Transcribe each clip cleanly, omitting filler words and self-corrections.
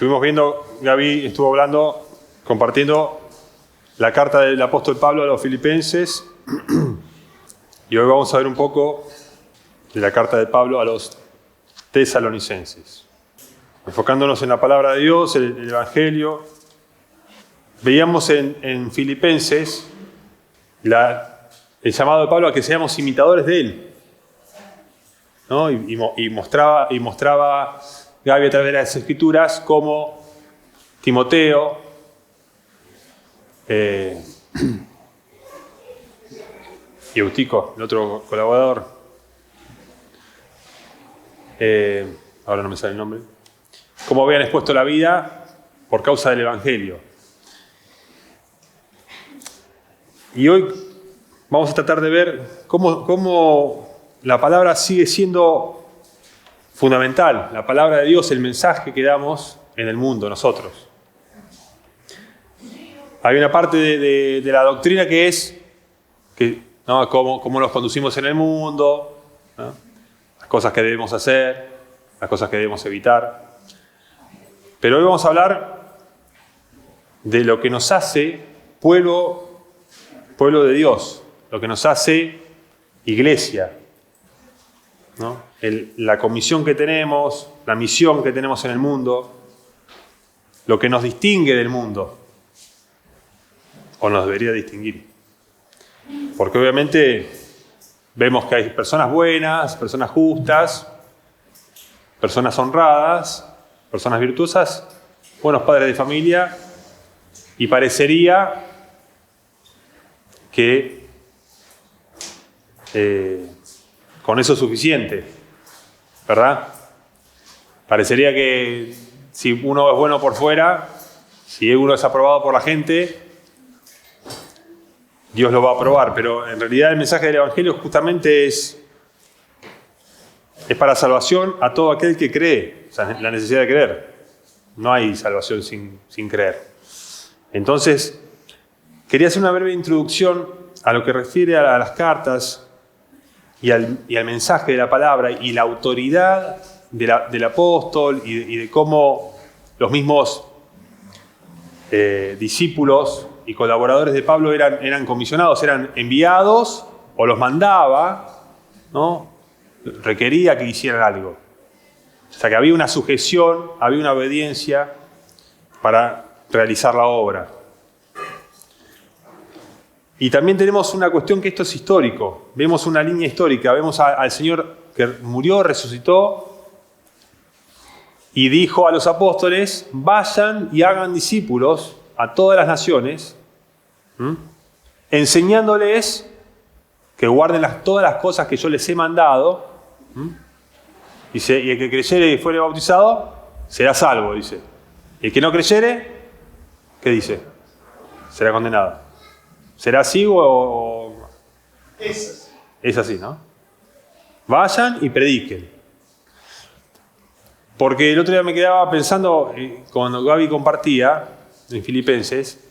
Estuvimos viendo, Gaby estuvo hablando, compartiendo la carta del apóstol Pablo a los filipenses y hoy vamos a ver un poco de la carta de Pablo a los tesalonicenses. Enfocándonos en la palabra de Dios, el Evangelio, veíamos en Filipenses el llamado de Pablo a que seamos imitadores de él, ¿no? Y mostraba Gaby a través de las Escrituras cómo Timoteo y Eutico, el otro colaborador, ahora no me sale el nombre, cómo habían expuesto la vida por causa del Evangelio. Y hoy vamos a tratar de ver cómo la palabra sigue siendo fundamental, la palabra de Dios, el mensaje que damos en el mundo, nosotros. Hay una parte de la doctrina que es ¿no? cómo nos conducimos en el mundo, ¿no? Las cosas que debemos hacer, las cosas que debemos evitar. Pero hoy vamos a hablar de lo que nos hace pueblo de Dios, lo que nos hace iglesia, ¿no? La comisión que tenemos, la misión que tenemos en el mundo, lo que nos distingue del mundo, o nos debería distinguir. Porque obviamente vemos que hay personas buenas, personas justas, personas honradas, personas virtuosas, buenos padres de familia, y parecería que con eso es suficiente, ¿verdad? Parecería que si uno es bueno por fuera, si uno es aprobado por la gente, Dios lo va a aprobar. Pero en realidad el mensaje del Evangelio justamente es para salvación a todo aquel que cree, o sea, la necesidad de creer. No hay salvación sin creer. Entonces, quería hacer una breve introducción a lo que refiere a las cartas y al mensaje de la palabra y la autoridad del apóstol y de cómo los mismos discípulos y colaboradores de Pablo eran comisionados, eran enviados o los mandaba, ¿no? Requería que hicieran algo. O sea que había una sujeción, había una obediencia para realizar la obra. Y también tenemos una cuestión que esto es histórico. Vemos una línea histórica. Vemos al Señor que murió, resucitó y dijo a los apóstoles: vayan y hagan discípulos a todas las naciones, enseñándoles que guarden todas las cosas que yo les he mandado. Dice, y el que creyere y fuere bautizado será salvo, dice. Y el que no creyere, ¿qué dice? Será condenado. ¿Será así o...? Es así, ¿no? Vayan y prediquen. Porque el otro día me quedaba pensando, cuando Gaby compartía en Filipenses,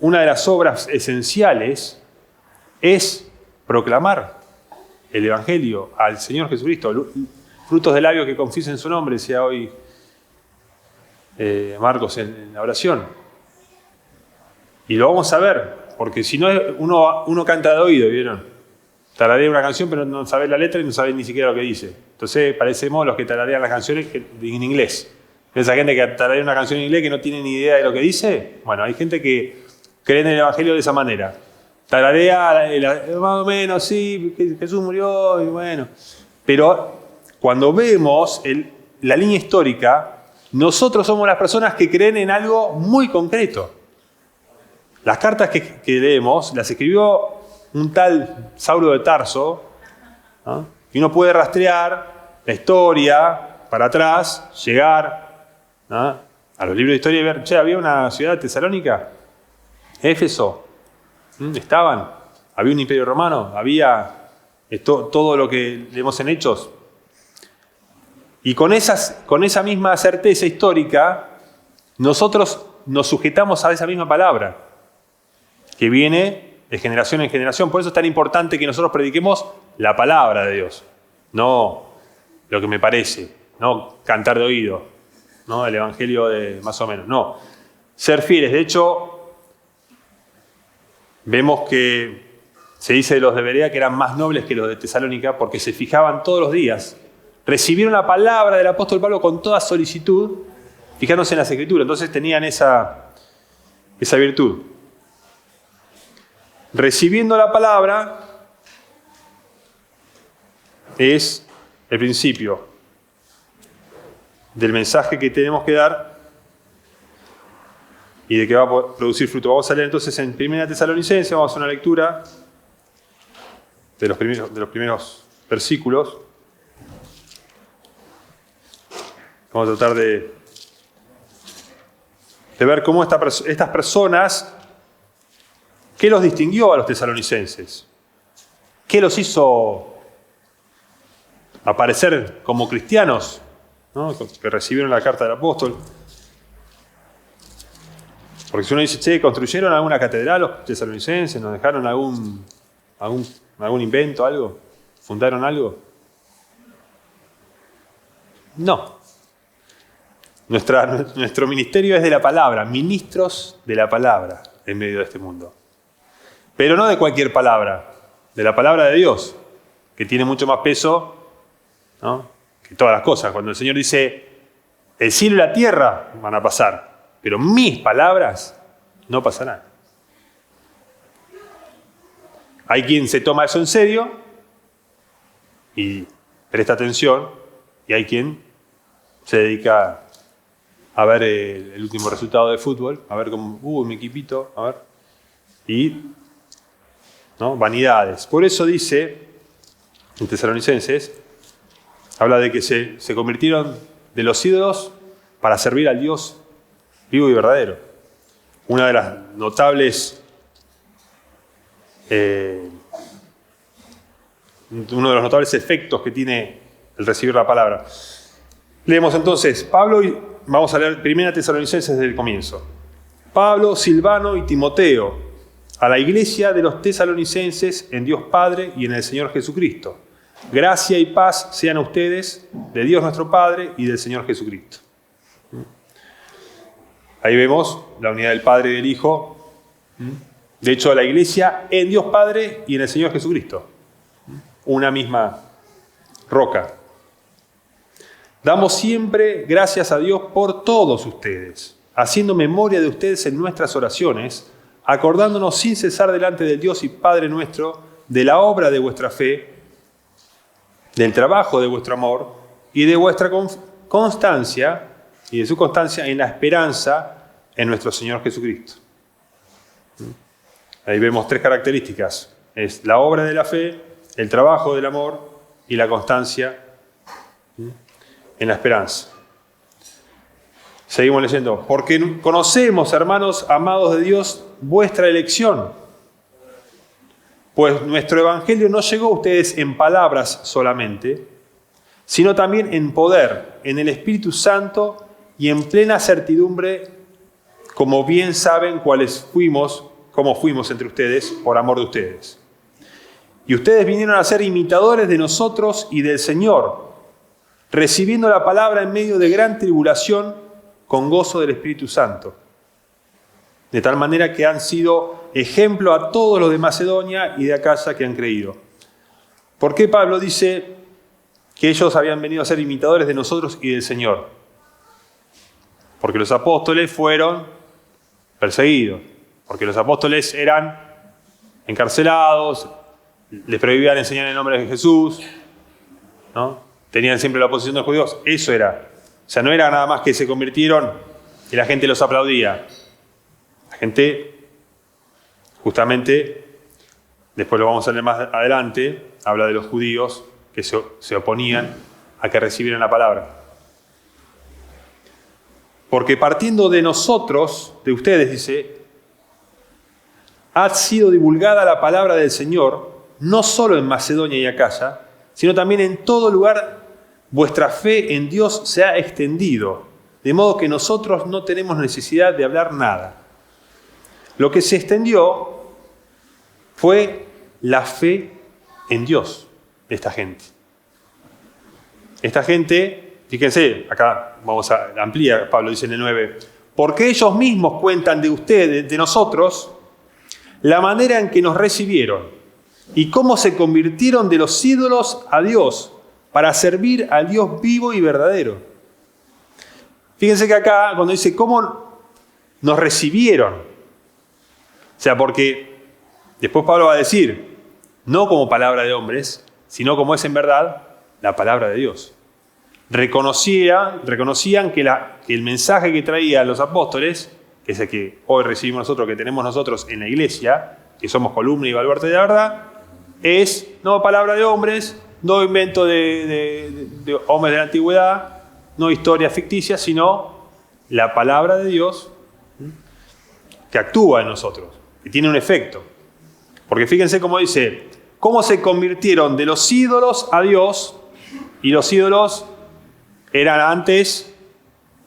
una de las obras esenciales es proclamar el Evangelio al Señor Jesucristo. Frutos de labios que confiesen su nombre, decía hoy Marcos en la oración. Y lo vamos a ver, porque si no, uno canta de oído, ¿vieron? Tararea una canción, pero no sabe la letra y no sabe ni siquiera lo que dice. Entonces parecemos los que tararean las canciones en inglés. Esa gente que tararea una canción en inglés que no tiene ni idea de lo que dice. Bueno, hay gente que cree en el Evangelio de esa manera. Tararea más o menos, sí, Jesús murió y bueno. Pero cuando vemos la línea histórica, nosotros somos las personas que creen en algo muy concreto. Las cartas que leemos las escribió un tal Saulo de Tarso, ¿no? Y uno puede rastrear la historia para atrás, llegar, ¿no?, a los libros de historia y ver, había una ciudad tesalónica, Éfeso, estaban, había un imperio romano, había todo lo que leemos en Hechos. Y con esa misma certeza histórica, nosotros nos sujetamos a esa misma palabra, que viene de generación en generación. Por eso es tan importante que nosotros prediquemos la palabra de Dios. No lo que me parece, no cantar de oído, ¿no? El evangelio de más o menos, no. Ser fieles. De hecho, vemos que se dice de los de Berea que eran más nobles que los de Tesalónica porque se fijaban todos los días. Recibieron la palabra del apóstol Pablo con toda solicitud, fijándose en las Escrituras. Entonces tenían esa virtud. Recibiendo la palabra es el principio del mensaje que tenemos que dar y de que va a producir fruto. Vamos a leer entonces en 1 Tesalonicenses, vamos a hacer una lectura de los primeros versículos. Vamos a tratar de ver cómo estas personas, ¿qué los distinguió a los tesalonicenses? ¿Qué los hizo aparecer como cristianos, ¿no? Que recibieron la carta del apóstol? Porque si uno dice, che, ¿construyeron alguna catedral los tesalonicenses? ¿Nos dejaron algún invento, algo? ¿Fundaron algo? No. Nuestro ministerio es de la palabra, ministros de la palabra en medio de este mundo. Pero no de cualquier palabra, de la palabra de Dios, que tiene mucho más peso, ¿no?, que todas las cosas. Cuando el Señor dice, el cielo y la tierra van a pasar, pero mis palabras no pasarán. Hay quien se toma eso en serio y presta atención, y hay quien se dedica a ver el último resultado de fútbol, a ver cómo, mi equipito, a ver, y, ¿no?, vanidades. Por eso dice, en Tesalonicenses, habla de que se convirtieron de los ídolos para servir al Dios vivo y verdadero. Una de las notables, uno de los notables efectos que tiene el recibir la palabra. Leemos entonces, vamos a leer 1 Tesalonicenses desde el comienzo. Pablo, Silvano y Timoteo, a la iglesia de los tesalonicenses en Dios Padre y en el Señor Jesucristo. Gracia y paz sean a ustedes, de Dios nuestro Padre y del Señor Jesucristo. Ahí vemos la unidad del Padre y del Hijo. De hecho, la iglesia en Dios Padre y en el Señor Jesucristo. Una misma roca. Damos siempre gracias a Dios por todos ustedes, haciendo memoria de ustedes en nuestras oraciones, acordándonos sin cesar delante del Dios y Padre nuestro de la obra de vuestra fe, del trabajo de vuestro amor y de vuestra constancia y de su constancia en la esperanza en nuestro Señor Jesucristo. Ahí vemos tres características. Es la obra de la fe, el trabajo del amor y la constancia en la esperanza. Seguimos leyendo. Porque conocemos, hermanos amados de Dios, vuestra elección. Pues nuestro evangelio no llegó a ustedes en palabras solamente, sino también en poder, en el Espíritu Santo y en plena certidumbre, como bien saben cómo fuimos entre ustedes por amor de ustedes. Y ustedes vinieron a ser imitadores de nosotros y del Señor, recibiendo la palabra en medio de gran tribulación con gozo del Espíritu Santo. De tal manera que han sido ejemplo a todos los de Macedonia y de Acaya que han creído. ¿Por qué Pablo dice que ellos habían venido a ser imitadores de nosotros y del Señor? Porque los apóstoles fueron perseguidos, porque los apóstoles eran encarcelados, les prohibían enseñar en el nombre de Jesús, ¿no? Tenían siempre la oposición de los judíos. Eso era. O sea, no era nada más que se convirtieron y la gente los aplaudía. La gente, justamente, después lo vamos a leer más adelante, habla de los judíos que se oponían a que recibieran la palabra. Porque partiendo de nosotros, de ustedes, dice, ha sido divulgada la palabra del Señor, no solo en Macedonia y Acaya, sino también en todo lugar. Vuestra fe en Dios se ha extendido, de modo que nosotros no tenemos necesidad de hablar nada. Lo que se extendió fue la fe en Dios de esta gente. esta gente, fíjense, acá vamos a ampliar, Pablo dice en el 9, porque ellos mismos cuentan de ustedes, de nosotros, la manera en que nos recibieron y cómo se convirtieron de los ídolos a Dios para servir al Dios vivo y verdadero. Fíjense que acá, cuando dice cómo nos recibieron, o sea, porque después Pablo va a decir, no como palabra de hombres, sino como es en verdad la palabra de Dios. Reconocían que el mensaje que traían los apóstoles, que es el que hoy recibimos nosotros, que tenemos nosotros en la iglesia, que somos columna y baluarte de la verdad, es no palabra de hombres, no invento de hombres de la antigüedad, no historia ficticia, sino la palabra de Dios que actúa en nosotros, que tiene un efecto. Porque fíjense cómo dice, cómo se convirtieron de los ídolos a Dios, y los ídolos eran antes,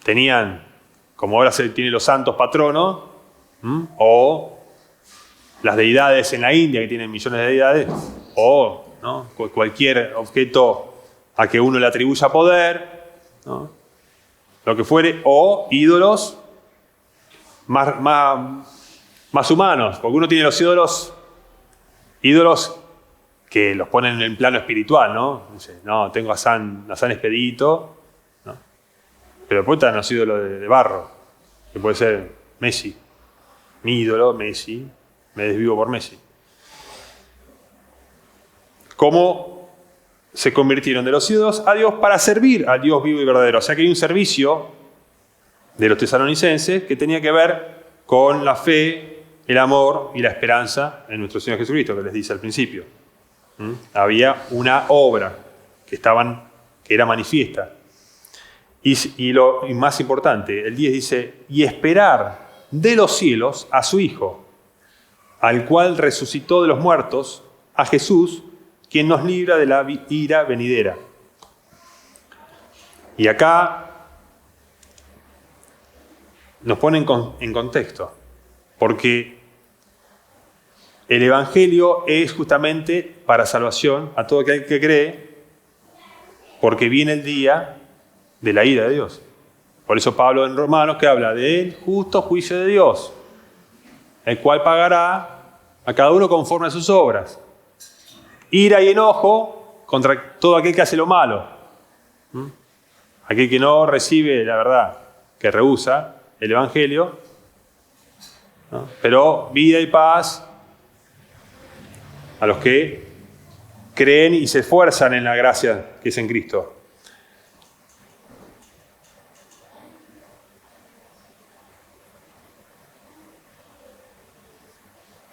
tenían, como ahora se tiene los santos patronos, o las deidades en la India, que tienen millones de deidades, o ¿no? Cualquier objeto a que uno le atribuya poder, ¿no? Lo que fuere, o ídolos más humanos, porque uno tiene los ídolos que los ponen en el plano espiritual, ¿no? Dice, no, tengo a San Expedito, ¿no? Pero después están los ídolos de barro, que puede ser Messi, mi ídolo, Messi, me desvivo por Messi. ¿Cómo se convirtieron de los ídolos a Dios para servir al Dios vivo y verdadero? O sea que hay un servicio de los tesalonicenses que tenía que ver con la fe, el amor y la esperanza en nuestro Señor Jesucristo, que les dice al principio. Había una obra que era manifiesta. Y más importante, el 10 dice, y esperar de los cielos a su Hijo, al cual resucitó de los muertos, a Jesús, quien nos libra de la ira venidera. Y acá nos pone en contexto, porque el Evangelio es justamente para salvación a todo aquel que cree, porque viene el día de la ira de Dios. Por eso Pablo en Romanos que habla del justo juicio de Dios, el cual pagará a cada uno conforme a sus obras. Ira y enojo contra todo aquel que hace lo malo. Aquel que no recibe la verdad, que rehúsa el Evangelio, ¿no? Pero vida y paz a los que creen y se esfuerzan en la gracia que es en Cristo.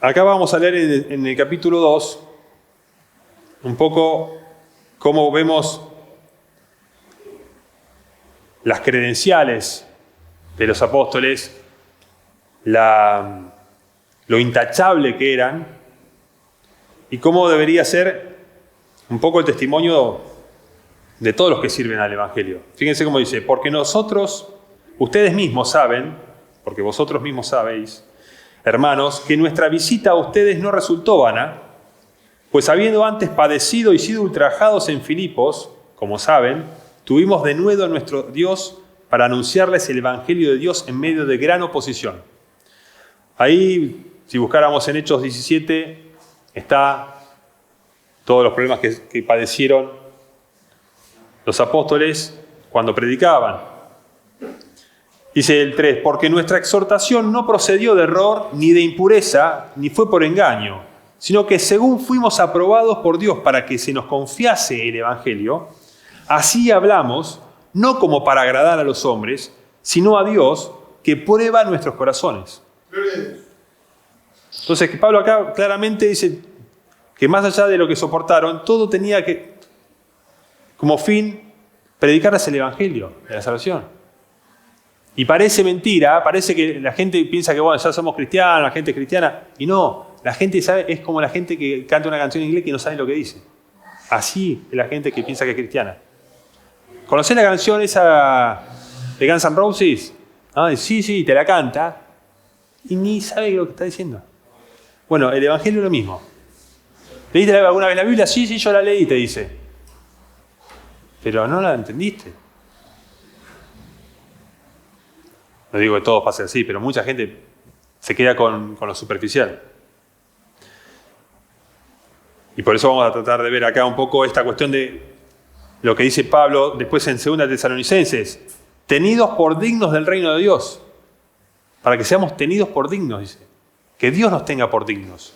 Acá vamos a leer en el capítulo 2 un poco cómo vemos las credenciales de los apóstoles, lo intachable que eran y cómo debería ser un poco el testimonio de todos los que sirven al Evangelio. Fíjense cómo dice, porque ustedes mismos saben, porque vosotros mismos sabéis, hermanos, que nuestra visita a ustedes no resultó vana, pues habiendo antes padecido y sido ultrajados en Filipos, como saben, tuvimos de nuevo a nuestro Dios para anunciarles el Evangelio de Dios en medio de gran oposición. Ahí, si buscáramos en Hechos 17, está todos los problemas que padecieron los apóstoles cuando predicaban. Dice el 3, porque nuestra exhortación no procedió de error, ni de impureza, ni fue por engaño, sino que según fuimos aprobados por Dios para que se nos confiase el Evangelio, así hablamos, no como para agradar a los hombres, sino a Dios, que prueba nuestros corazones. Entonces, que Pablo acá claramente dice que más allá de lo que soportaron, todo tenía que, como fin, predicarles el Evangelio de la salvación. Y parece mentira, parece que la gente piensa que bueno, ya somos cristianos, la gente es cristiana, y no. La gente sabe, es como la gente que canta una canción en inglés que no sabe lo que dice. Así es la gente que piensa que es cristiana. ¿Conocés la canción esa de Guns N' Roses? Ah, sí, te la canta y ni sabe lo que está diciendo. Bueno, el Evangelio es lo mismo. ¿Leíste alguna vez la Biblia? Sí, yo la leí, te dice. pero no la entendiste. No digo que todos pasen así, pero mucha gente se queda con lo superficial. Y por eso vamos a tratar de ver acá un poco esta cuestión de lo que dice Pablo después en 2 Tesalonicenses. Tenidos por dignos del reino de Dios. Para que seamos tenidos por dignos, dice. Que Dios nos tenga por dignos.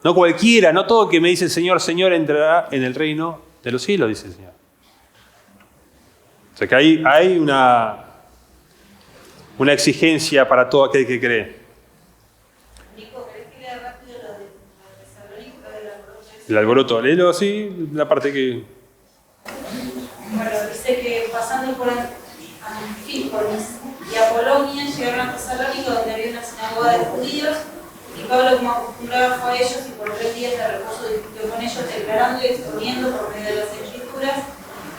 No cualquiera, no todo el que me dice Señor, Señor entrará en el reino de los cielos, dice el Señor. O sea que hay una exigencia para todo aquel que cree. Nico, ¿querés que lea rápido lo de Tesalónica, del alboroto? El alboroto, léelo así, la parte que... Bueno, dice que pasando por Anfípolis y Apolonia llegaron a Tesalónica, donde había una sinagoga de judíos, y Pablo, como acostumbraba, fue a ellos y por 3 días de reposo discutió con ellos, declarando y exponiendo por medio de las Escrituras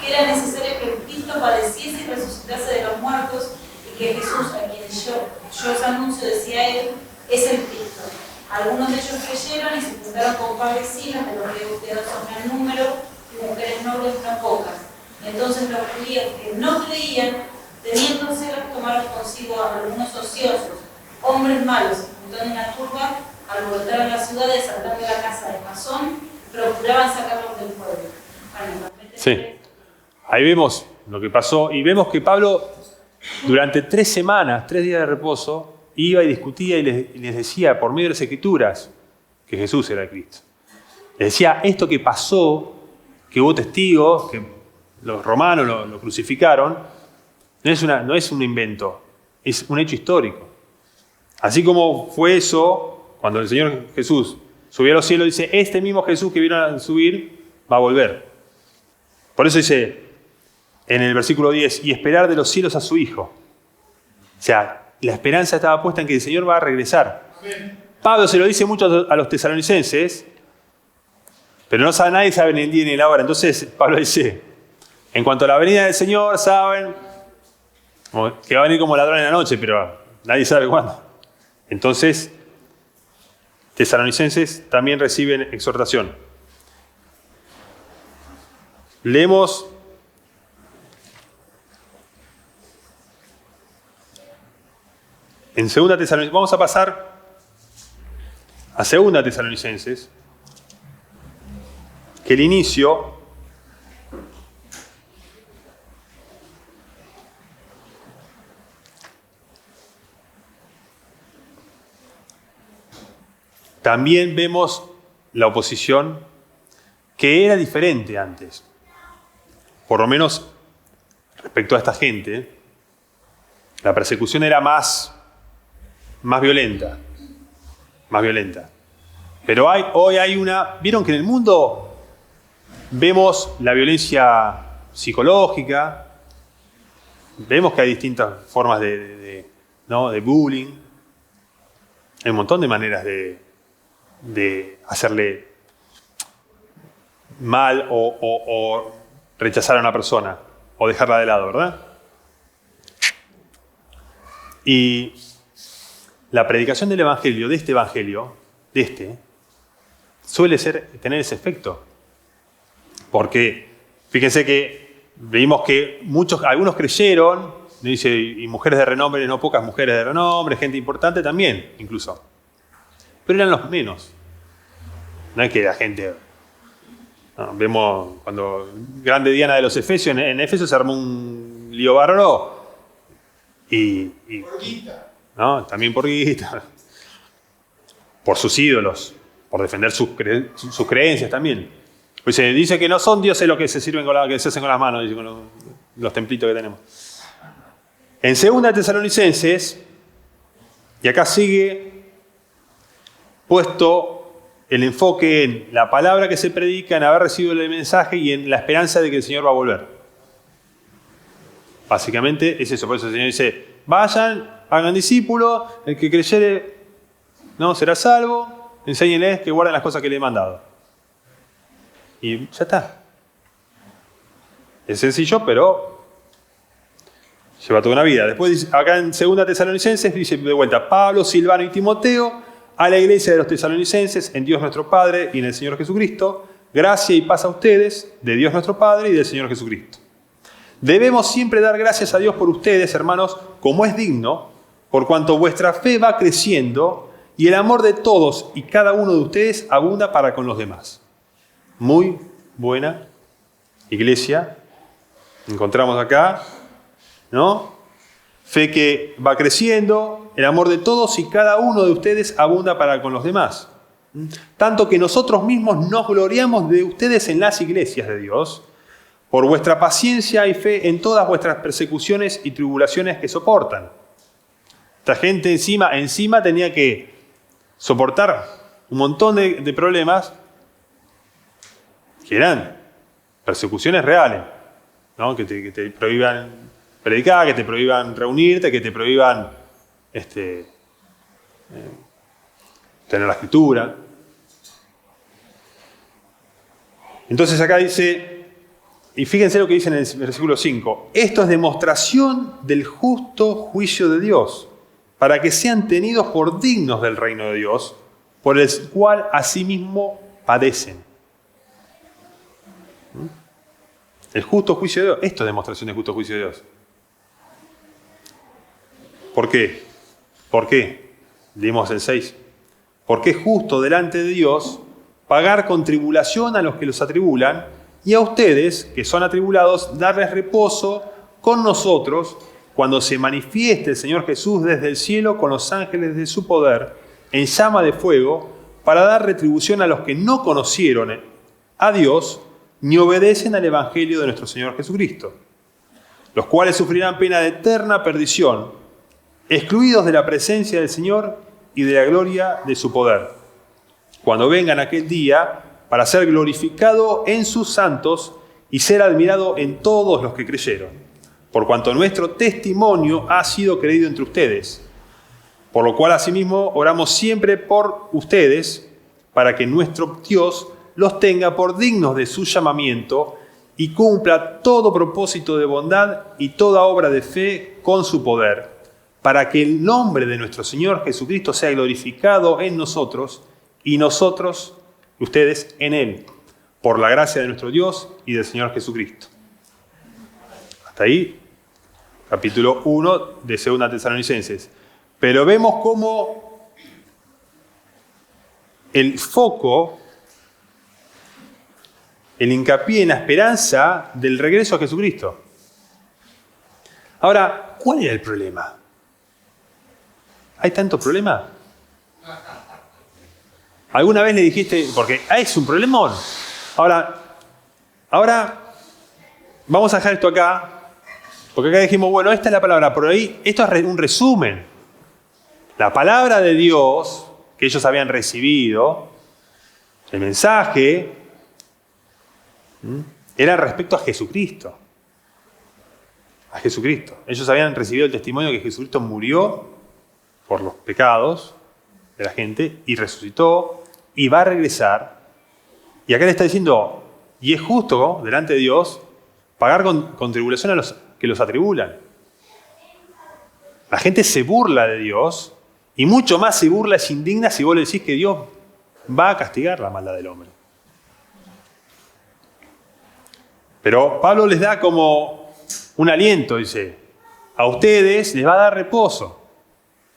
que era necesario que Cristo padeciese y resucitase de los muertos, y que Jesús, a quien yo os anuncio, decía él, es el Cristo. Algunos de ellos creyeron y se juntaron con Pablo y Silas, de los que son en número, y mujeres nobles no pocas. Entonces los judíos que no creían, teniendo celos, tomaron consigo a algunos ociosos, hombres malos, juntaron una turba, alborotaron la ciudad, asaltando la casa de Jasón, procuraban sacarlos del pueblo. Bueno, sí. Ahí vemos lo que pasó y vemos que Pablo durante 3 semanas, 3 días de reposo, iba y discutía y les decía por medio de las Escrituras que Jesús era el Cristo. Les decía esto que pasó, que hubo testigos, que los romanos lo crucificaron, no es un invento, es un hecho histórico. Así como fue eso, cuando el Señor Jesús subió a los cielos, dice, este mismo Jesús que vino a subir va a volver. Por eso dice en el versículo 10, y esperar de los cielos a su Hijo. O sea, la esperanza estaba puesta en que el Señor va a regresar. Amén. Pablo se lo dice mucho a los tesalonicenses, pero nadie sabe ni el día ni la hora. Entonces Pablo dice, en cuanto a la venida del Señor, saben que va a venir como ladrón en la noche, pero nadie sabe cuándo. Entonces, tesalonicenses también reciben exhortación. Leemos en 2 Tesalonicenses, vamos a pasar a 2 Tesalonicenses, que el inicio también vemos la oposición que era diferente antes, por lo menos respecto a esta gente. La persecución era más violenta, Pero hoy hay vieron que en el mundo vemos la violencia psicológica, vemos que hay distintas formas de bullying, hay un montón de maneras de hacerle mal o rechazar a una persona o dejarla de lado, ¿verdad? Y la predicación del evangelio, suele tener ese efecto. Porque, fíjense que vimos que algunos creyeron, dice, y mujeres de renombre, no pocas mujeres de renombre, gente importante también, incluso. Pero eran los menos. No es que la gente... No, vemos cuando grande Diana de los Efesios, en Efesios se armó un lío bárbaro. Por guita. ¿No? También por guita. Por sus ídolos. Por defender sus creencias también. Pues se dice que no son dioses los que se sirven que se hacen con las manos, dice, con los templitos que tenemos. En 2 Tesalonicenses, y acá sigue puesto el enfoque en la palabra que se predica, en haber recibido el mensaje y en la esperanza de que el Señor va a volver. Básicamente es eso. Por eso el Señor dice, vayan, hagan discípulos, el que creyere no será salvo, enséñenles que guarden las cosas que le he mandado. Y ya está. Es sencillo, pero lleva toda una vida. Después dice, acá en 2 Tesalonicenses dice de vuelta, Pablo, Silvano y Timoteo, a la iglesia de los tesalonicenses, en Dios nuestro Padre y en el Señor Jesucristo, gracia y paz a ustedes, de Dios nuestro Padre y del Señor Jesucristo. Debemos siempre dar gracias a Dios por ustedes, hermanos, como es digno, por cuanto vuestra fe va creciendo y el amor de todos y cada uno de ustedes abunda para con los demás. Muy buena iglesia. Encontramos acá, ¿no? Fe que va creciendo, el amor de todos y cada uno de ustedes abunda para con los demás. Tanto que nosotros mismos nos gloriamos de ustedes en las iglesias de Dios, por vuestra paciencia y fe en todas vuestras persecuciones y tribulaciones que soportan. Esta gente encima tenía que soportar un montón de problemas que eran persecuciones reales, ¿no? Que te prohíban predicar, que te prohíban reunirte, que te prohíban tener la escritura. Entonces acá dice, y fíjense lo que dice en el versículo 5, esto es demostración del justo juicio de Dios, para que sean tenidos por dignos del reino de Dios, por el cual asimismo padecen. El justo juicio de Dios, esto es demostración del justo juicio de Dios. ¿Por qué? ¿Por qué? Leímos el 6. Porque es justo delante de Dios pagar con tribulación a los que los atribulan, y a ustedes, que son atribulados, darles reposo con nosotros cuando se manifieste el Señor Jesús desde el cielo con los ángeles de su poder, en llama de fuego, para dar retribución a los que no conocieron a Dios ni obedecen al Evangelio de nuestro Señor Jesucristo, los cuales sufrirán pena de eterna perdición, excluidos de la presencia del Señor y de la gloria de su poder, cuando vengan aquel día para ser glorificado en sus santos y ser admirado en todos los que creyeron, por cuanto nuestro testimonio ha sido creído entre ustedes, por lo cual asimismo oramos siempre por ustedes, para que nuestro Dios los tenga por dignos de su llamamiento y cumpla todo propósito de bondad y toda obra de fe con su poder, para que el nombre de nuestro Señor Jesucristo sea glorificado en nosotros y nosotros, ustedes, en Él, por la gracia de nuestro Dios y del Señor Jesucristo. Hasta ahí, capítulo 1 de 2 Tesalonicenses. Pero vemos cómo el foco, el hincapié en la esperanza del regreso a Jesucristo. Ahora, ¿cuál era el problema? ¿Hay tanto problema? ¿Alguna vez le dijiste, porque es un problemón? Ahora vamos a dejar esto acá, porque acá dijimos, bueno, esta es la palabra, por ahí, esto es un resumen. La palabra de Dios que ellos habían recibido, el mensaje, era respecto a Jesucristo. A Jesucristo. Ellos habían recibido el testimonio de que Jesucristo murió por los pecados de la gente y resucitó y va a regresar. Y acá le está diciendo, y es justo delante de Dios pagar con tribulación a los que los atribulan. La gente se burla de Dios y mucho más se burla, se indigna si vos le decís que Dios va a castigar la maldad del hombre. Pero Pablo les da como un aliento, dice, a ustedes les va a dar reposo,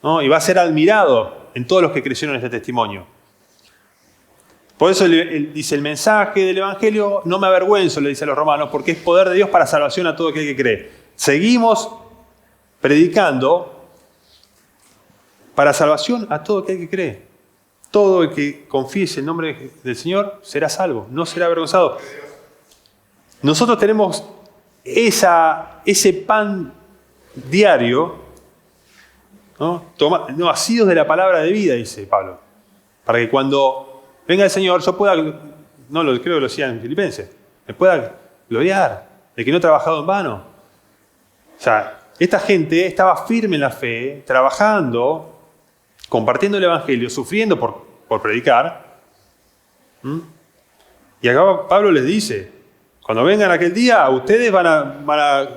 ¿no? Y va a ser admirado en todos los que creyeron en este testimonio. Por eso él dice, el mensaje del Evangelio no me avergüenzo, le dice a los romanos, porque es poder de Dios para salvación a todo aquel que cree. Seguimos predicando para salvación a todo aquel que cree. Todo el que confiese el nombre del Señor será salvo, no será avergonzado. Nosotros tenemos ese pan diario, ¿no? Asidos de la palabra de vida, dice Pablo, para que cuando venga el Señor yo pueda, creo que lo decía en Filipenses, me pueda gloriar de que no he trabajado en vano. O sea, esta gente estaba firme en la fe, trabajando, compartiendo el Evangelio, sufriendo por predicar. Y acá Pablo les dice, cuando vengan aquel día, ustedes van a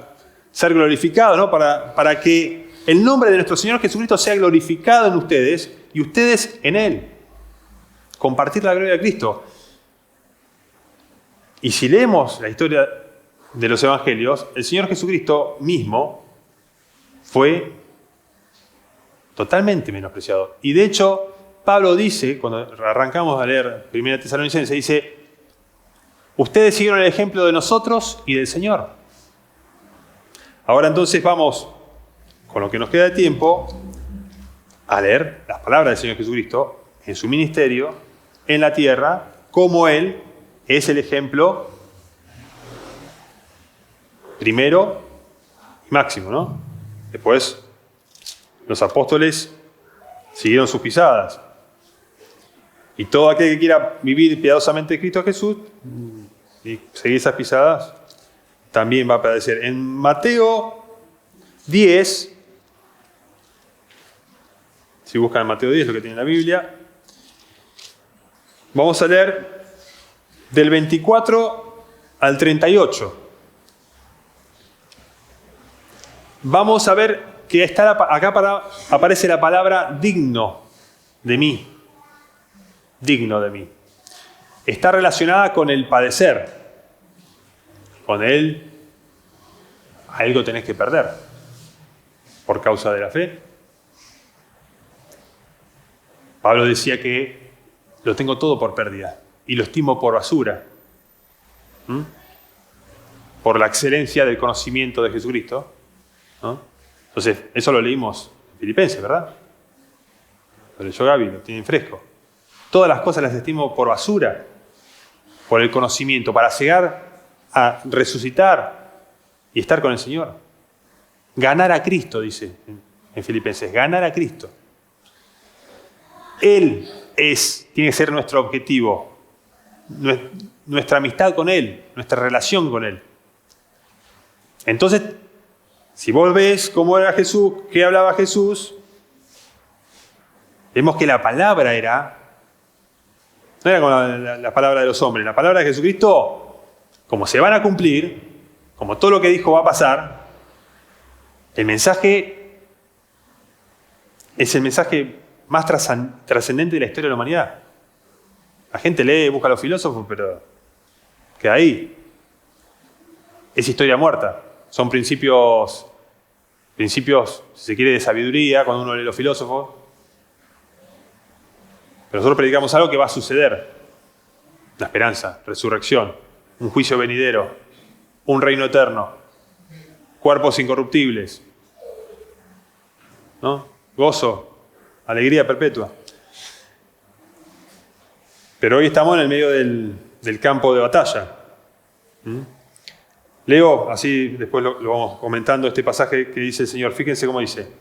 ser glorificados, ¿no? Para que el nombre de nuestro Señor Jesucristo sea glorificado en ustedes y ustedes en Él. Compartir la gloria de Cristo. Y si leemos la historia de los evangelios, el Señor Jesucristo mismo fue totalmente menospreciado. Y de hecho, Pablo dice, cuando arrancamos a leer 1 Tesalonicenses, dice: ustedes siguieron el ejemplo de nosotros y del Señor. Ahora entonces vamos, con lo que nos queda de tiempo, a leer las palabras del Señor Jesucristo en su ministerio, en la tierra, como Él es el ejemplo primero y máximo, ¿no? Después, los apóstoles siguieron sus pisadas. Y todo aquel que quiera vivir piadosamente en Cristo Jesús y seguir esas pisadas, también va a padecer. En Mateo 10, si buscan en Mateo 10, lo que tiene la Biblia, vamos a leer del 24 al 38. Vamos a ver que acá aparece la palabra digno de mí. Digno de mí. Está relacionada con el padecer. Con él, algo tenés que perder por causa de la fe. Pablo decía que lo tengo todo por pérdida y lo estimo por basura. Por la excelencia del conocimiento de Jesucristo, ¿no? Entonces, eso lo leímos en Filipenses, ¿verdad? Lo leyó Gaby, lo tienen fresco. Todas las cosas las estimo por basura, por el conocimiento, para llegar a resucitar y estar con el Señor. Ganar a Cristo, dice en Filipenses, ganar a Cristo. Él tiene que ser nuestro objetivo, nuestra amistad con Él, nuestra relación con Él. Entonces, si vos ves cómo era Jesús, qué hablaba Jesús, vemos que la palabra no era como la palabra de los hombres. La palabra de Jesucristo, como se van a cumplir, como todo lo que dijo va a pasar, el mensaje es el mensaje más trascendente de la historia de la humanidad. La gente lee, busca a los filósofos, pero queda ahí. Es historia muerta. Son principios, si se quiere, de sabiduría, cuando uno lee los filósofos. Pero nosotros predicamos algo que va a suceder. La esperanza, resurrección, un juicio venidero, un reino eterno, cuerpos incorruptibles, ¿no? Gozo, alegría perpetua. Pero hoy estamos en el medio del campo de batalla. Leo, así después lo vamos comentando, este pasaje que dice el Señor. Fíjense cómo dice.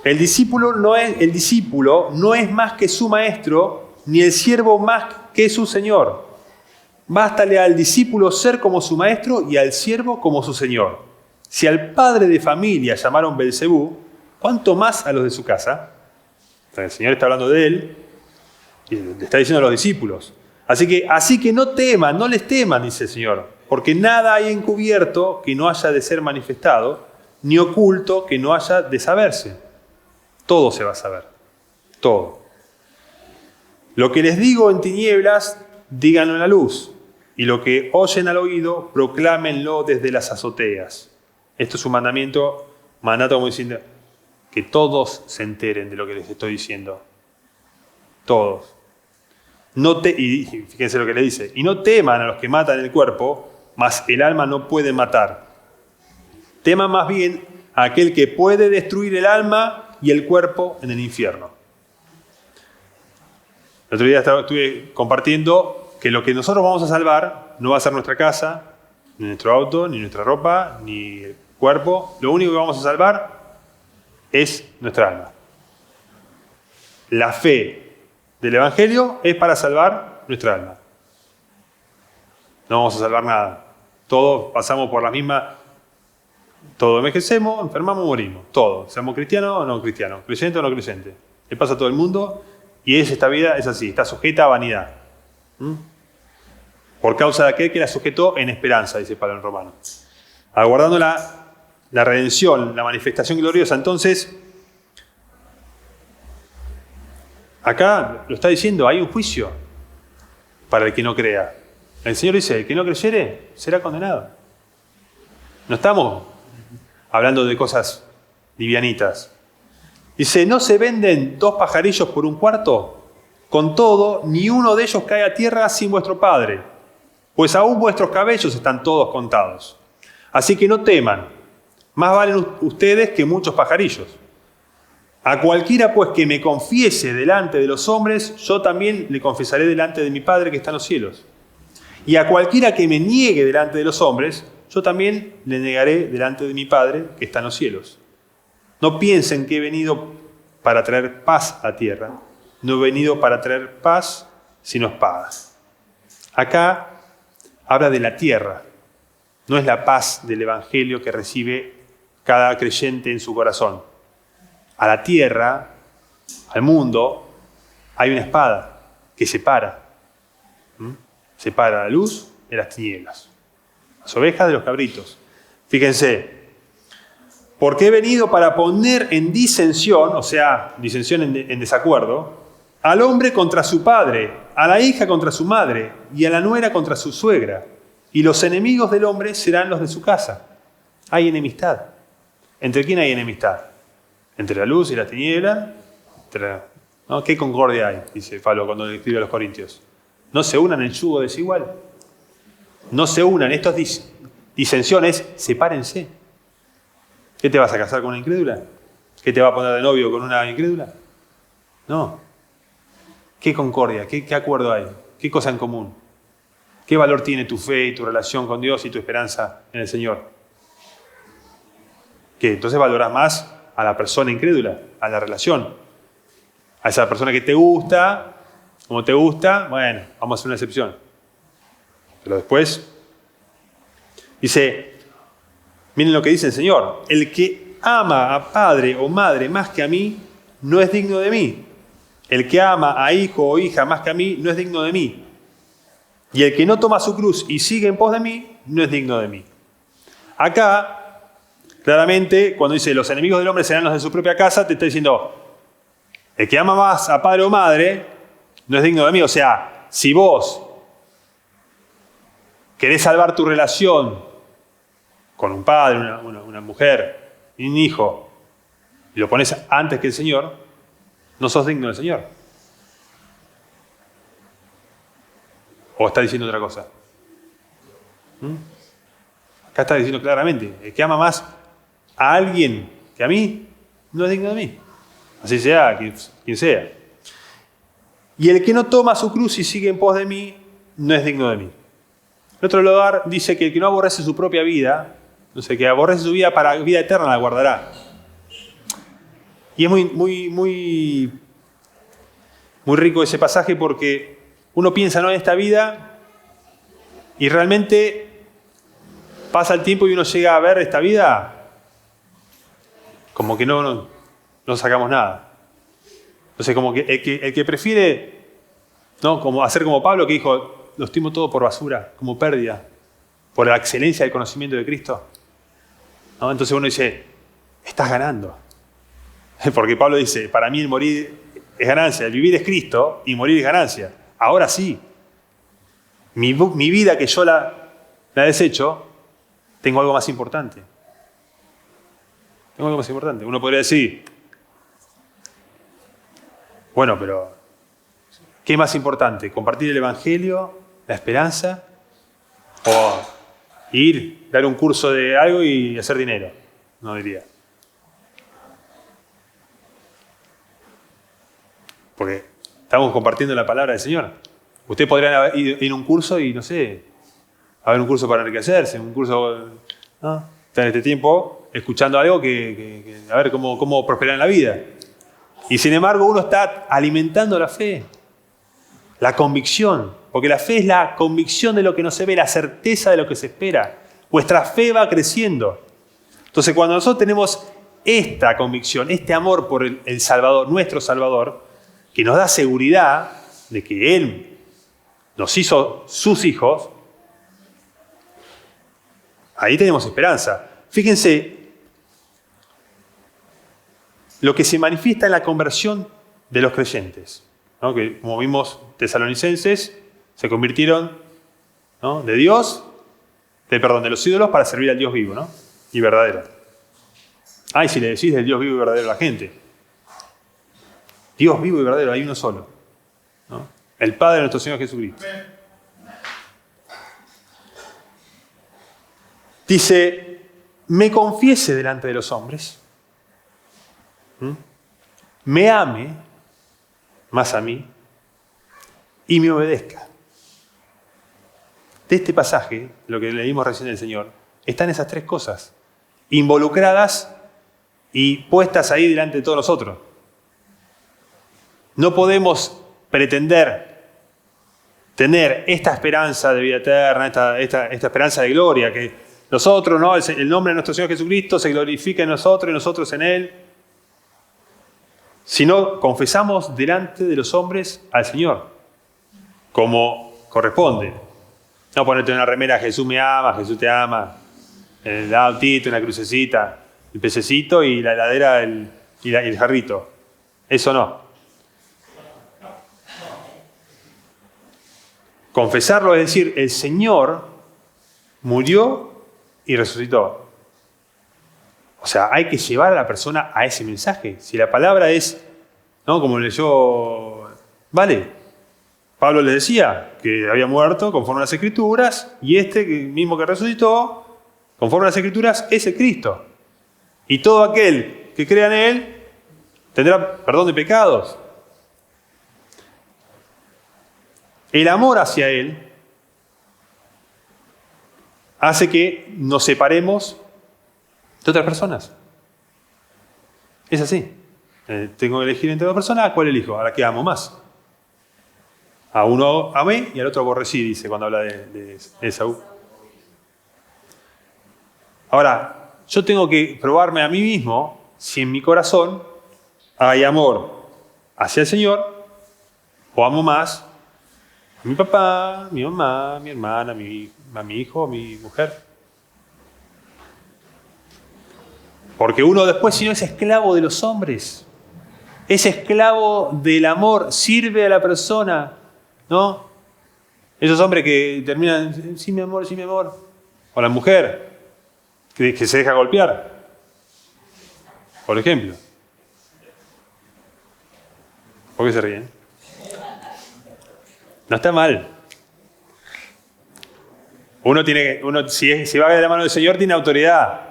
El discípulo no es más que su maestro, ni el siervo más que su señor. Bástale al discípulo ser como su maestro y al siervo como su señor. Si al padre de familia llamaron Belcebú, ¿cuánto más a los de su casa? El Señor está hablando de él y le está diciendo a los discípulos. Así que no teman, no les teman, dice el Señor, porque nada hay encubierto que no haya de ser manifestado, ni oculto que no haya de saberse. Todo se va a saber, todo. Lo que les digo en tinieblas, díganlo en la luz, y lo que oyen al oído, proclámenlo desde las azoteas. Esto es un mandato como diciendo, que todos se enteren de lo que les estoy diciendo. Todos. Y fíjense lo que le dice, y no teman a los que matan el cuerpo, mas el alma no puede matar. Teman más bien a aquel que puede destruir el alma y el cuerpo en el infierno. El otro día estuve compartiendo que lo que nosotros vamos a salvar no va a ser nuestra casa, ni nuestro auto, ni nuestra ropa, ni el cuerpo. Lo único que vamos a salvar es nuestra alma. La fe del Evangelio es para salvar nuestra alma. No vamos a salvar nada. Todos pasamos por la misma. Todos envejecemos, enfermamos, morimos. Todos. Seamos cristianos o no cristianos, creyentes o no creyentes. Le pasa a todo el mundo y esta vida es así, está sujeta a vanidad. Por causa de aquel que la sujetó en esperanza, dice Pablo en Romanos. Aguardando la redención, la manifestación gloriosa. Entonces, acá lo está diciendo, hay un juicio para el que no crea. El Señor dice, el que no creyere será condenado. No estamos hablando de cosas livianitas. Dice, ¿no se venden 2 pajarillos por un cuarto? Con todo, ni uno de ellos cae a tierra sin vuestro Padre, pues aún vuestros cabellos están todos contados. Así que no teman, más valen ustedes que muchos pajarillos. A cualquiera pues que me confiese delante de los hombres, yo también le confesaré delante de mi Padre que está en los cielos. Y a cualquiera que me niegue delante de los hombres, yo también le negaré delante de mi Padre que está en los cielos. No piensen que he venido para traer paz a tierra. No he venido para traer paz, sino espada. Acá habla de la tierra. No es la paz del Evangelio que recibe cada creyente en su corazón. A la tierra, al mundo, hay una espada que separa. Separa la luz de las tinieblas. Las ovejas de los cabritos. Fíjense. Porque he venido para poner en disensión, o sea, disensión en desacuerdo, al hombre contra su padre, a la hija contra su madre y a la nuera contra su suegra. Y los enemigos del hombre serán los de su casa. Hay enemistad. ¿Entre quién hay enemistad? Entre la luz y la tiniebla. ¿No? ¿Qué concordia hay? Dice Pablo cuando le escribe a los Corintios. No se unan en yugo desigual. No se unan. Estas disensiones, sepárense. ¿Qué te vas a casar con una incrédula? ¿Qué te va a poner de novio con una incrédula? No. ¿Qué concordia? ¿Qué acuerdo hay? ¿Qué cosa en común? ¿Qué valor tiene tu fe y tu relación con Dios y tu esperanza en el Señor? ¿Qué? Entonces valoras más a la persona incrédula, a la relación. A esa persona que te gusta, como te gusta, bueno, vamos a hacer una excepción. Pero después dice, miren lo que dice el Señor, el que ama a padre o madre más que a mí, no es digno de mí. El que ama a hijo o hija más que a mí, no es digno de mí. Y el que no toma su cruz y sigue en pos de mí, no es digno de mí. Acá, claramente, cuando dice los enemigos del hombre serán los de su propia casa, te está diciendo, el que ama más a padre o madre, no es digno de mí. O sea, si vos querés salvar tu relación con un padre, una mujer y un hijo, y lo pones antes que el Señor, no sos digno del Señor. ¿O está diciendo otra cosa? Acá está diciendo claramente, el que ama más a alguien que a mí, no es digno de mí. Así sea, quien sea. Y el que no toma su cruz y sigue en pos de mí, no es digno de mí. En otro lugar dice que el que no aborrece su propia vida, no sé, que aborrece su vida para vida eterna la guardará. Y es muy rico ese pasaje porque uno piensa, ¿no?, en esta vida y realmente pasa el tiempo y uno llega a ver esta vida como que no sacamos nada. Entonces, como que el que prefiere, ¿no?, como hacer como Pablo, que dijo, lo estimo todo por basura, como pérdida, por la excelencia del conocimiento de Cristo, ¿no? Entonces uno dice, estás ganando. Porque Pablo dice, para mí el morir es ganancia, el vivir es Cristo y morir es ganancia. Ahora sí, mi vida que yo la desecho, tengo algo más importante. Tengo algo más importante. Uno podría decir, bueno, pero ¿qué es más importante? ¿Compartir el Evangelio, la esperanza? ¿O ir, dar un curso de algo y hacer dinero? No diría. Porque estamos compartiendo la palabra del Señor. Ustedes podrían ir a un curso y, no sé, haber un curso para enriquecerse, un curso, ¿no?, estar en este tiempo escuchando algo que a ver cómo prosperar en la vida. Y sin embargo uno está alimentando la fe, la convicción, porque la fe es la convicción de lo que no se ve, la certeza de lo que se espera. Vuestra fe va creciendo. Entonces cuando nosotros tenemos esta convicción, este amor por el Salvador, nuestro Salvador, que nos da seguridad de que Él nos hizo sus hijos, ahí tenemos esperanza. Fíjense lo que se manifiesta en la conversión de los creyentes, ¿no? Que como vimos, tesalonicenses se convirtieron ¿no? De Dios, de los ídolos para servir al Dios vivo, ¿no? Y verdadero. Ay, si le decís del Dios vivo y verdadero a la gente. Dios vivo y verdadero, hay uno solo, ¿no? El Padre de nuestro Señor Jesucristo. Dice, me confiese delante de los hombres, me ame más a mí y me obedezca. De este pasaje, lo que leímos recién del Señor, están esas tres cosas involucradas y puestas ahí delante de todos nosotros. No podemos pretender tener esta esperanza de vida eterna, esta esperanza de gloria, que nosotros, ¿no? El nombre de nuestro Señor Jesucristo se glorifica en nosotros y nosotros en Él, si no confesamos delante de los hombres al Señor, como corresponde. No ponerte una remera, Jesús me ama, Jesús te ama, el autito, una crucecita, el pececito y la heladera y el jarrito. Eso no. Confesarlo es decir, el Señor murió y resucitó. O sea, hay que llevar a la persona a ese mensaje. Si la palabra es, ¿no? Como leyó, vale, Pablo le decía que había muerto conforme a las Escrituras y mismo que resucitó, conforme a las Escrituras, es el Cristo. Y todo aquel que crea en Él tendrá perdón de pecados. El amor hacia Él hace que nos separemos de otras personas. Es así. Tengo que elegir entre dos personas, ¿a cuál elijo? A la que amo más. A uno amé y al otro aborrecí, dice cuando habla de Esaú. Ahora, yo tengo que probarme a mí mismo si en mi corazón hay amor hacia el Señor o amo más a mi papá, mi mamá, mi hermana, a mi hijo, a mi mujer. Porque uno después, si no, es esclavo de los hombres. Es esclavo del amor, sirve a la persona, ¿no? Esos hombres que terminan, sí mi amor, sí mi amor. O la mujer que se deja golpear, por ejemplo. ¿Por qué se ríen? No está mal. Uno si va de la mano del Señor, tiene autoridad.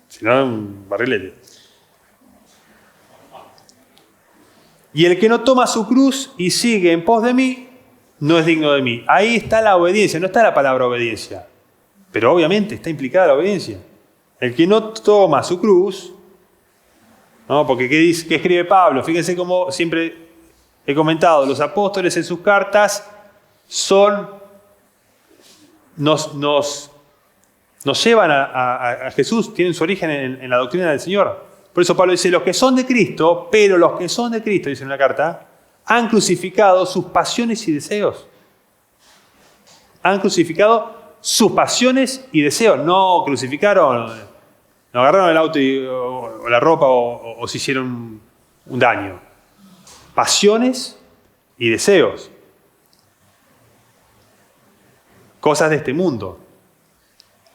Si no, un barrilete. Y el que no toma su cruz y sigue en pos de mí, no es digno de mí. Ahí está la obediencia, no está la palabra obediencia. Pero obviamente está implicada la obediencia. El que no toma su cruz, ¿no? Porque ¿qué escribe Pablo? Fíjense cómo siempre he comentado, los apóstoles en sus cartas nos llevan a Jesús, tienen su origen en la doctrina del Señor. Por eso Pablo dice, los que son de Cristo, pero los que son de Cristo, dice en la carta, han crucificado sus pasiones y deseos. Han crucificado sus pasiones y deseos. No crucificaron, no agarraron el auto o la ropa o se hicieron un daño. Pasiones y deseos. Cosas de este mundo.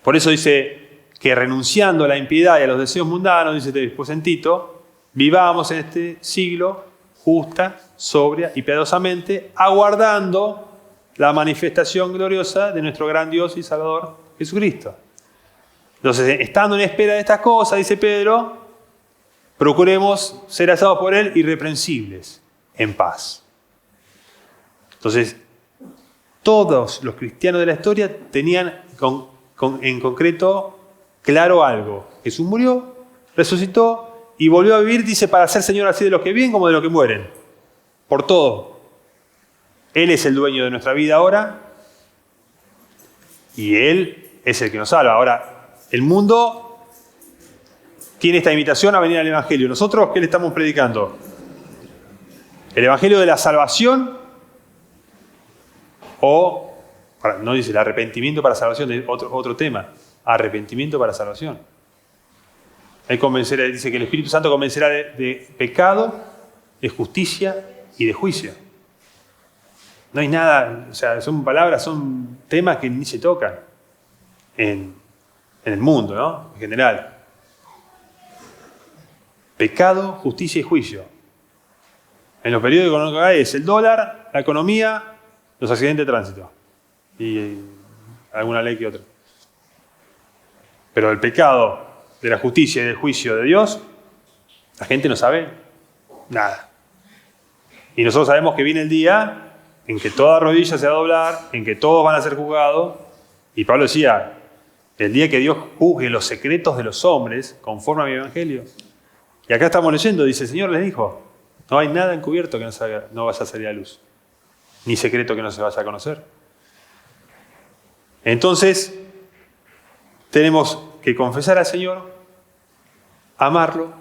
Por eso dice que renunciando a la impiedad y a los deseos mundanos, dice después en Tito, vivamos en este siglo justa, sobria y piadosamente, aguardando la manifestación gloriosa de nuestro gran Dios y Salvador Jesucristo. Entonces, estando en espera de estas cosas, dice Pedro, procuremos ser asados por Él irreprensibles, en paz. Entonces, todos los cristianos de la historia tenían en concreto claro algo. Jesús murió, resucitó y volvió a vivir, dice, para ser Señor así de los que viven como de los que mueren. Por todo. Él es el dueño de nuestra vida ahora y Él es el que nos salva. Ahora, el mundo tiene esta invitación a venir al Evangelio. ¿Nosotros qué le estamos predicando? ¿El Evangelio de la salvación? O, no dice el arrepentimiento para salvación, es otro tema. Arrepentimiento para salvación. Él dice que el Espíritu Santo convencerá de pecado, de justicia y de juicio. No hay nada, o sea, son palabras, son temas que ni se tocan en el mundo, ¿no? En general. Pecado, justicia y juicio. En los periódicos lo que hay es el dólar, la economía, los accidentes de tránsito. Y alguna ley que otra. Pero el pecado de la justicia y del juicio de Dios, la gente no sabe nada. Y nosotros sabemos que viene el día en que toda rodilla se va a doblar, en que todos van a ser juzgados. Y Pablo decía, el día que Dios juzgue los secretos de los hombres, conforme a mi evangelio. Y acá estamos leyendo, dice, el Señor les dijo, no hay nada encubierto que no vaya a salir a luz, ni secreto que no se vaya a conocer. Entonces, tenemos que confesar al Señor, amarlo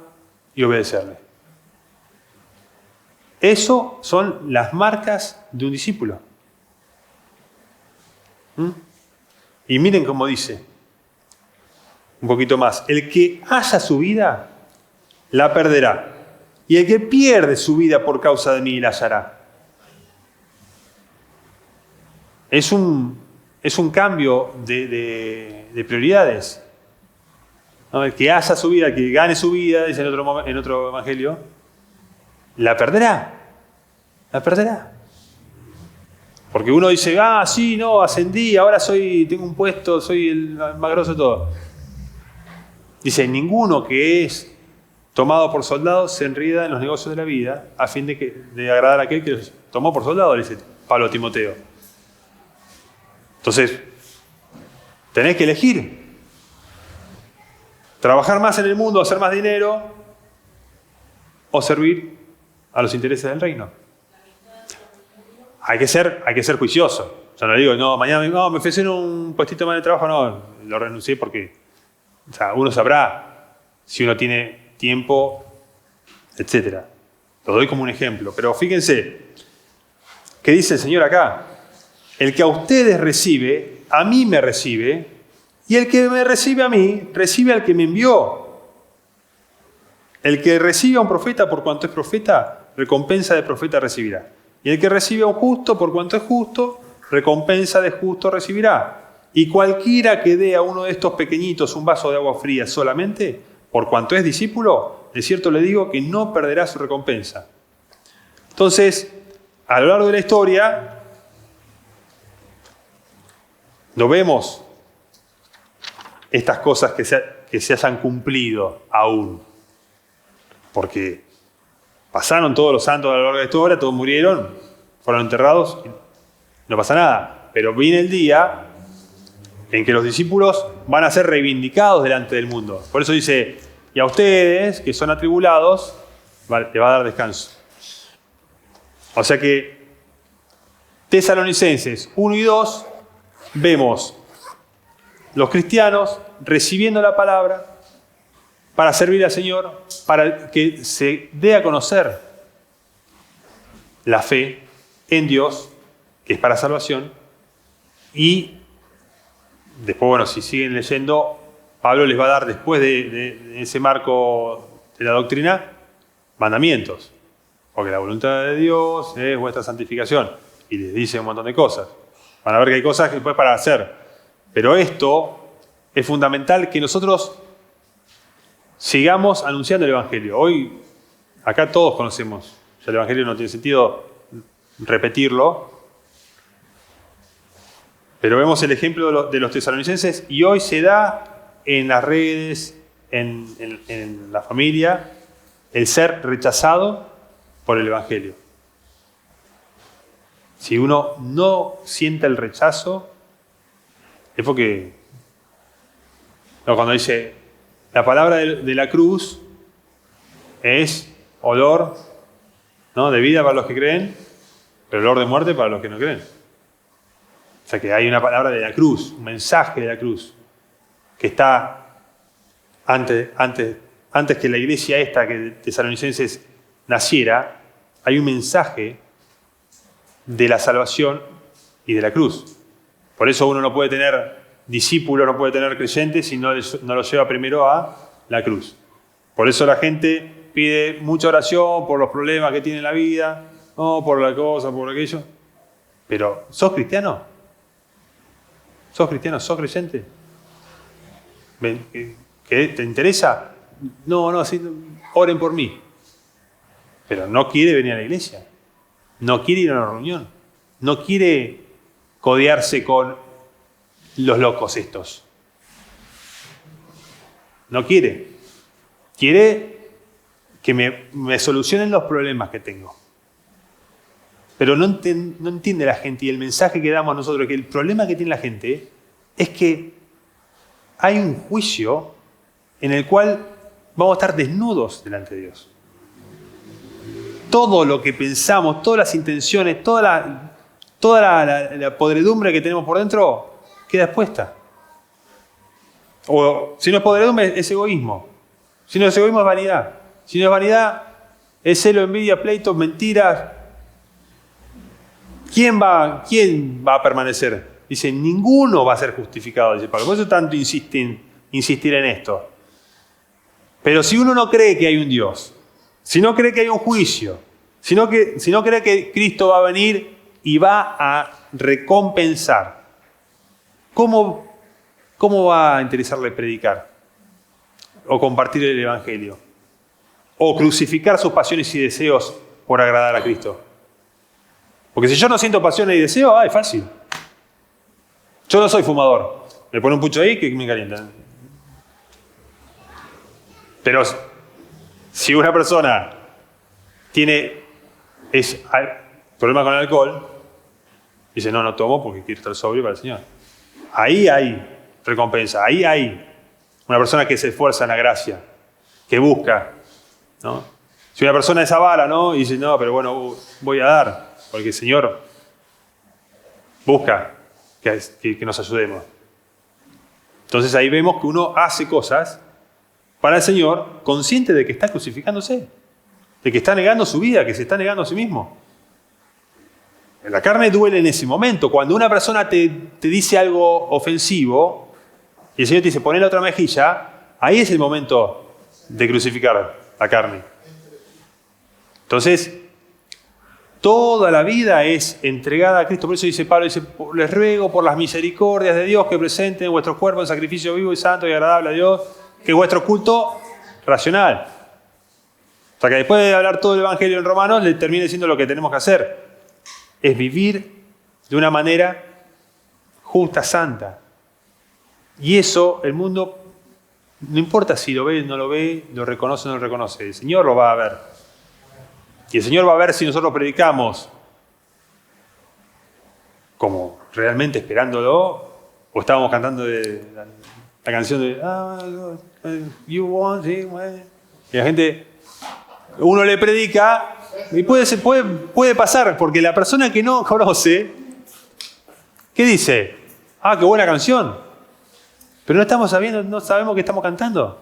y obedecerle. Eso son las marcas de un discípulo. Y miren cómo dice, un poquito más, el que haya su vida, la perderá. Y el que pierde su vida por causa de mí, la hallará. Es un cambio de prioridades. ¿No? El que haya su vida, el que gane su vida, dice en otro evangelio, la perderá. La perderá. Porque uno dice, sí, no, ascendí, ahora tengo un puesto, soy el más grosso de todo. Dice, ninguno que es tomado por soldado se enreda en los negocios de la vida a fin de agradar a aquel que los tomó por soldado, le dice Pablo a Timoteo. Entonces, tenés que elegir. Trabajar más en el mundo, hacer más dinero, o servir a los intereses del reino. Hay que ser juicioso. Yo no le digo, no, mañana me ofrecieron un puestito más de trabajo, no, lo renuncié porque, o sea, uno sabrá si uno tiene tiempo, etc. Lo doy como un ejemplo, pero fíjense, ¿qué dice el Señor acá? El que a ustedes recibe, a mí me recibe, y el que me recibe a mí, recibe al que me envió. El que recibe a un profeta por cuanto es profeta, recompensa de profeta recibirá. Y el que recibe a un justo por cuanto es justo, recompensa de justo recibirá. Y cualquiera que dé a uno de estos pequeñitos un vaso de agua fría solamente, por cuanto es discípulo, de cierto le digo que no perderá su recompensa. Entonces, a lo largo de la historia, no vemos estas cosas que se hayan cumplido aún. Porque pasaron todos los santos a lo largo de la historia, todos murieron, fueron enterrados, no pasa nada. Pero viene el día en que los discípulos van a ser reivindicados delante del mundo. Por eso dice, y a ustedes, que son atribulados, le va a dar descanso. O sea que, Tesalonicenses 1 y 2, vemos los cristianos recibiendo la palabra para servir al Señor, para que se dé a conocer la fe en Dios, que es para salvación, y después, bueno, si siguen leyendo, Pablo les va a dar, después de ese marco de la doctrina, mandamientos. Porque la voluntad de Dios es vuestra santificación. Y les dice un montón de cosas. Van a ver que hay cosas que después para hacer. Pero esto es fundamental que nosotros sigamos anunciando el Evangelio. Hoy, acá todos conocemos. El Evangelio no tiene sentido repetirlo. Pero vemos el ejemplo de los tesalonicenses y hoy se da en las redes, en la familia, el ser rechazado por el Evangelio. Si uno no siente el rechazo, es porque, cuando dice, la palabra de la cruz es olor, ¿no?, de vida para los que creen, pero olor de muerte para los que no creen. O sea que hay una palabra de la cruz, un mensaje de la cruz, que está antes que la iglesia esta, que Tesalonicenses naciera, hay un mensaje de la salvación y de la cruz. Por eso uno no puede tener discípulo, no puede tener creyente si no lo lleva primero a la cruz. Por eso la gente pide mucha oración por los problemas que tiene en la vida, no por la cosa, por aquello. Pero, ¿sos cristiano? ¿Sos cristiano? ¿Sos creyente? ¿Qué te interesa? No, así, oren por mí. Pero no quiere venir a la iglesia. No quiere ir a una reunión. No quiere codearse con los locos estos. No quiere. Quiere que me solucionen los problemas que tengo. Pero no entiende la gente, y el mensaje que damos nosotros, que el problema que tiene la gente es que hay un juicio en el cual vamos a estar desnudos delante de Dios. Todo lo que pensamos, todas las intenciones, toda la podredumbre que tenemos por dentro queda expuesta. O si no es podredumbre, es egoísmo. Si no es egoísmo, es vanidad. Si no es vanidad, es celo, envidia, pleitos, mentiras. ¿Quién va a permanecer? Dice, ninguno va a ser justificado, dice Pablo. Por eso tanto insistir en esto. Pero si uno no cree que hay un Dios, si no cree que hay un juicio, si no cree que Cristo va a venir y va a recompensar, ¿cómo va a interesarle predicar? O compartir el Evangelio. O crucificar sus pasiones y deseos por agradar a Cristo. Porque si yo no siento pasiones y deseos, es fácil. Yo no soy fumador. Me pone un pucho ahí que me calienta. Pero si una persona tiene problema con el alcohol, dice, no tomo porque quiero estar sobrio para el Señor. Ahí hay recompensa. Ahí hay una persona que se esfuerza en la gracia, que busca, ¿no? Si una persona es avala, ¿no? Y dice, no, pero bueno, voy a dar, porque el Señor busca que nos ayudemos. Entonces ahí vemos que uno hace cosas para el Señor, consciente de que está crucificándose, de que está negando su vida, que se está negando a sí mismo. La carne duele en ese momento. Cuando una persona te dice algo ofensivo y el Señor te dice, poné la otra mejilla, ahí es el momento de crucificar la carne. Entonces, toda la vida es entregada a Cristo. Por eso dice Pablo, dice, les ruego por las misericordias de Dios que presenten vuestros cuerpos en sacrificio vivo y santo y agradable a Dios, que es vuestro culto racional. O sea que después de hablar todo el Evangelio en Romanos, le termina diciendo lo que tenemos que hacer. Es vivir de una manera justa, santa. Y eso, el mundo, no importa si lo ve, no lo ve, lo reconoce o no lo reconoce. El Señor lo va a ver. Y el Señor va a ver si nosotros predicamos como realmente esperándolo, o estábamos cantando la canción de You want it, y la gente, uno le predica y puede pasar, porque la persona que no conoce, ¿qué dice? Qué buena canción. Pero no sabemos qué estamos cantando.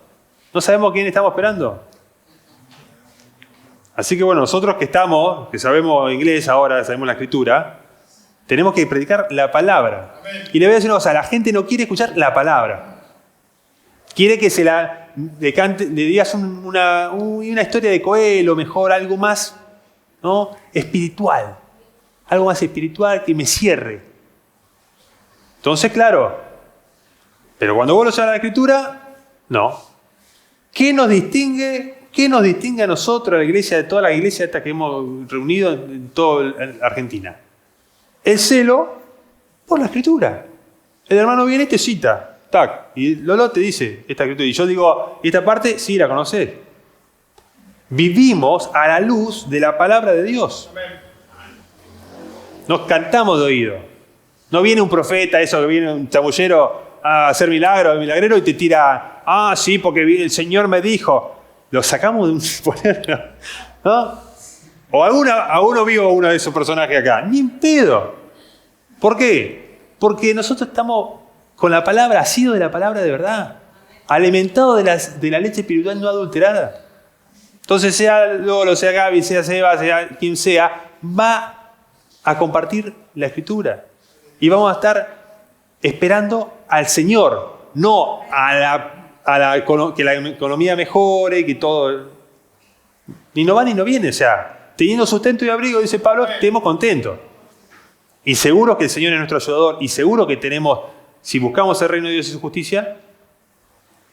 No sabemos quién estamos esperando. Así que bueno, nosotros que sabemos inglés ahora, sabemos la escritura, tenemos que predicar la palabra. Y le voy a decir una cosa, la gente no quiere escuchar la palabra. Quiere que le digas una historia de Coelho, mejor, algo más, ¿no?, espiritual. Algo más espiritual que me cierre. Entonces, claro, pero cuando vos lo llevas a la escritura, no. ¿Qué nos distingue a nosotros, a la iglesia, de toda la iglesia esta que hemos reunido en toda Argentina? El celo por la escritura. El hermano viene y te cita, tac, y Lolo te dice esta escritura. Y yo digo, esta parte sí la conocés. Vivimos a la luz de la palabra de Dios. Nos cantamos de oído. No viene un profeta, eso que viene un chamullero a hacer milagrero y te tira, sí, porque el Señor me dijo. Lo sacamos de un... ¿no? O a uno vivo uno de esos personajes acá. Ni en pedo. ¿Por qué? Porque nosotros estamos con la palabra, asido de la palabra de verdad. Alimentado de la leche espiritual no adulterada. Entonces, sea Lolo, sea Gaby, sea Seba, sea quien sea, va a compartir la escritura. Y vamos a estar esperando al Señor, no que la economía mejore, que todo. Ni no va ni no viene. O sea, teniendo sustento y abrigo, dice Pablo, estemos contentos. Y seguro que el Señor es nuestro ayudador, y seguro que tenemos, si buscamos el reino de Dios y su justicia,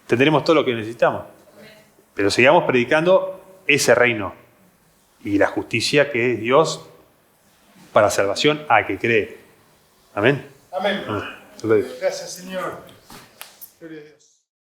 tendremos todo lo que necesitamos. Pero sigamos predicando ese reino y la justicia que es Dios para salvación a que cree. Amén. Amén. Amén. Gracias, Señor. Gloria a Dios.